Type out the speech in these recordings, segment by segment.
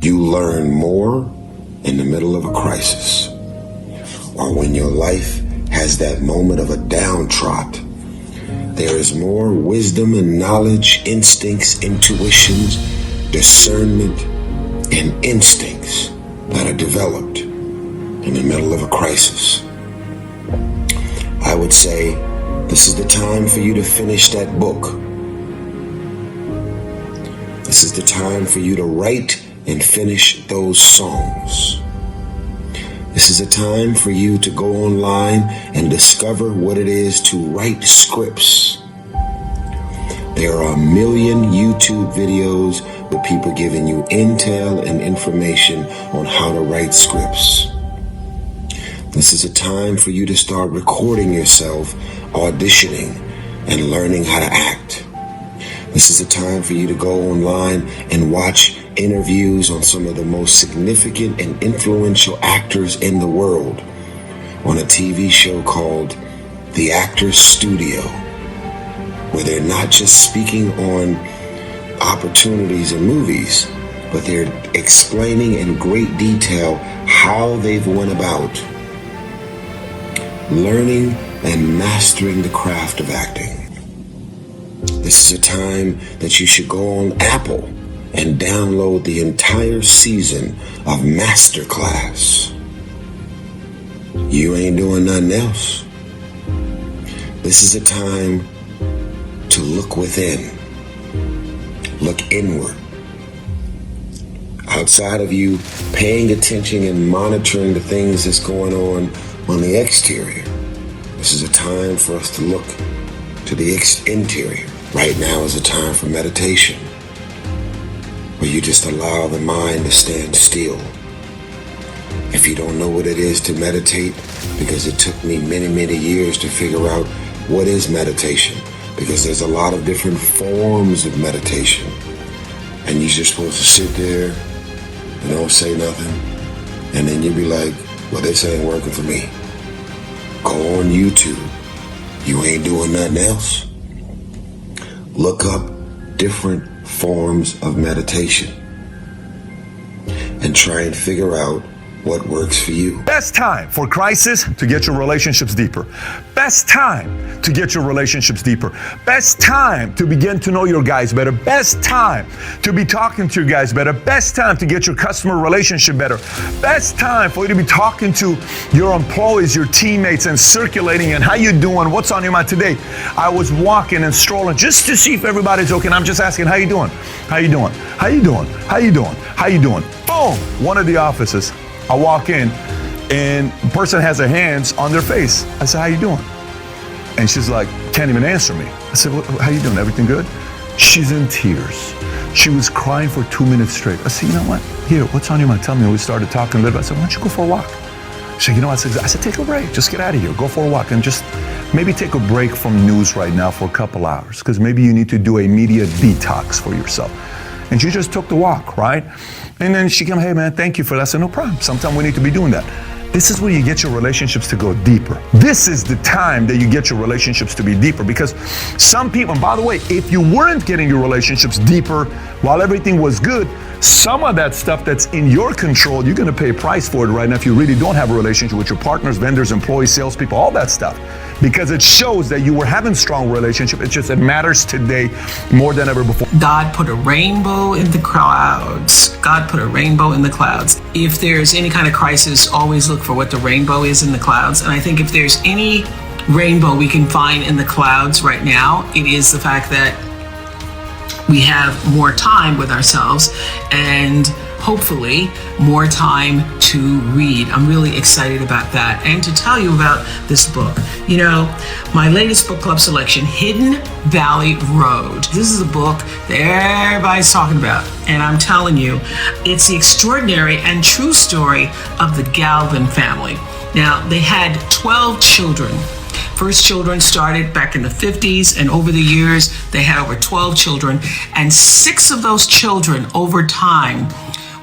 You learn more in the middle of a crisis, or when your life has that moment of a downtrot. There is more wisdom and knowledge, instincts, intuitions, discernment, and instincts that are developed in the middle of a crisis. I would say this is the time for you to finish that book. This is the time for you to write and finish those songs. This is a time for you to go online and discover what it is to write scripts. There are a million YouTube videos with people giving you intel and information on how to write scripts. This is a time for you to start recording yourself, auditioning, and learning how to act. This is a time for you to go online and watch interviews on some of the most significant and influential actors in the world on a TV show called The Actors Studio, where they're not just speaking on opportunities in movies, but they're explaining in great detail how they've went about learning and mastering the craft of acting. This is a time that you should go on Apple and download the entire season of Masterclass. You ain't doing nothing else. This is a time to look within, look inward. Outside of you paying attention and monitoring the things that's going on the exterior, this is a time for us to look to the interior. Right now is a time for meditation, where you just allow the mind to stand still. If you don't know what it is to meditate, because it took me many, many years to figure out what is meditation, because there's a lot of different forms of meditation, and you're just supposed to sit there and don't say nothing, and then you'll be like, well, this ain't working for me. Go on YouTube. You ain't doing nothing else. Look up different forms of meditation and try and figure out what works for you. Best time for crisis to get your relationships deeper. Best time to get your relationships deeper. Best time to begin to know your guys better. Best time to be talking to your guys better. Best time to get your customer relationship better. Best time for you to be talking to your employees, your teammates, and circulating and how you doing, what's on your mind today. I was walking and strolling just to see if everybody's okay, and I'm just asking, how you doing? How you doing? How you doing? How you doing? How you doing? Boom! One of the offices. I walk in and the person has their hands on their face. I said, how you doing? And she's like, can't even answer me. I said, how you doing? Everything good? She's in tears. She was crying for 2 minutes straight. I said, you know what? Here, what's on your mind? Tell me. We started talking a little bit. I said, why don't you go for a walk? She said, you know what? I said, take a break. Just get out of here. Go for a walk and just maybe take a break from news right now for a couple hours, because maybe you need to do a media detox for yourself. And she just took the walk, right? And then she came, hey man, thank you for that. I said, no problem. Sometimes we need to be doing that. This is where you get your relationships to go deeper. This is the time that you get your relationships to be deeper, because some people, and by the way, if you weren't getting your relationships deeper while everything was good, some of that stuff that's in your control, you're gonna pay a price for it right now if you really don't have a relationship with your partners, vendors, employees, salespeople, all that stuff. Because it shows that you were having strong relationship. It's just, it matters today more than ever before. God put a rainbow in the clouds. God put a rainbow in the clouds. If there's any kind of crisis, always look for what the rainbow is in the clouds. And I think if there's any rainbow we can find in the clouds right now, it is the fact that we have more time with ourselves and hopefully more time to read. I'm really excited about that and to tell you about this book. You know, my latest book club selection, Hidden Valley Road. This is a book that everybody's talking about, and I'm telling you, it's the extraordinary and true story of the Galvin family. Now, they had 12 children. First children started back in the 50s, and over the years, they had over 12 children, and 6 of those children over time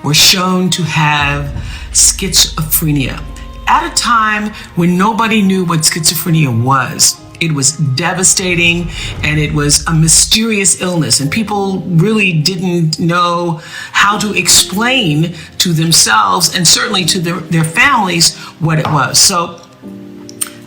were shown to have schizophrenia. At a time when nobody knew what schizophrenia was, It was devastating, and it was a mysterious illness, and people really didn't know how to explain to themselves and certainly to their families what it was. So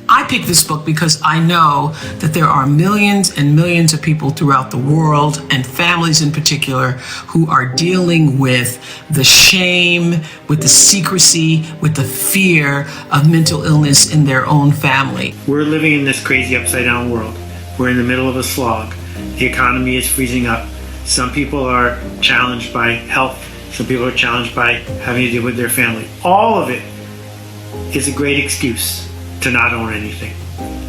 I picked this book because I know that there are millions and millions of people throughout the world, and families in particular, who are dealing with the shame, with the secrecy, with the fear of mental illness in their own family. We're living in this crazy upside down world. We're in the middle of a slog. The economy is freezing up. Some people are challenged by health. Some people are challenged by having to deal with their family. All of it is a great excuse to not own anything,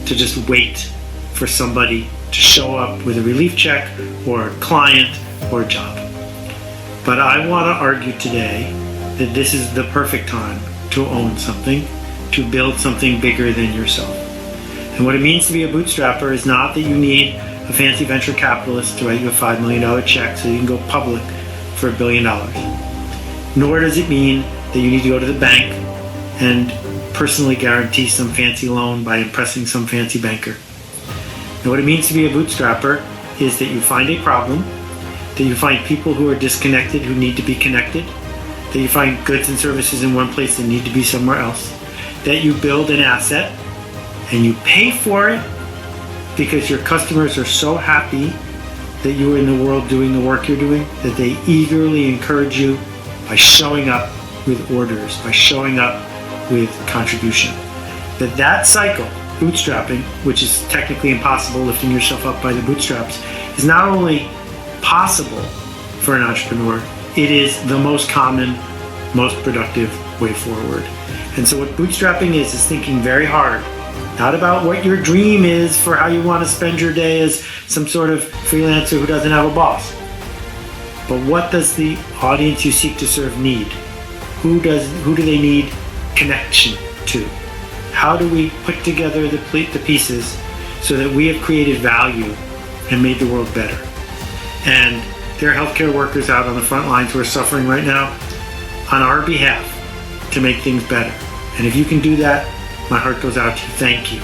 to just wait for somebody to show up with a relief check or a client or a job. But I want to argue today that this is the perfect time to own something, to build something bigger than yourself. And what it means to be a bootstrapper is not that you need a fancy venture capitalist to write you a $5 million check so you can go public for $1 billion. Nor does it mean that you need to go to the bank and personally guarantee some fancy loan by impressing some fancy banker. And what it means to be a bootstrapper is that you find a problem, that you find people who are disconnected who need to be connected, that you find goods and services in one place that need to be somewhere else, that you build an asset and you pay for it because your customers are so happy that you are in the world doing the work you're doing that they eagerly encourage you by showing up with orders, by showing up with contribution. That cycle, bootstrapping, which is technically impossible, lifting yourself up by the bootstraps, is not only possible for an entrepreneur, it is the most common, most productive way forward. And so what bootstrapping is thinking very hard, not about what your dream is for how you want to spend your day as some sort of freelancer who doesn't have a boss, but what does the audience you seek to serve need? Who do they need connection to? How do we put together the pieces so that we have created value and made the world better? And there are healthcare workers out on the front lines who are suffering right now on our behalf to make things better. And if you can do that, my heart goes out to you. Thank you.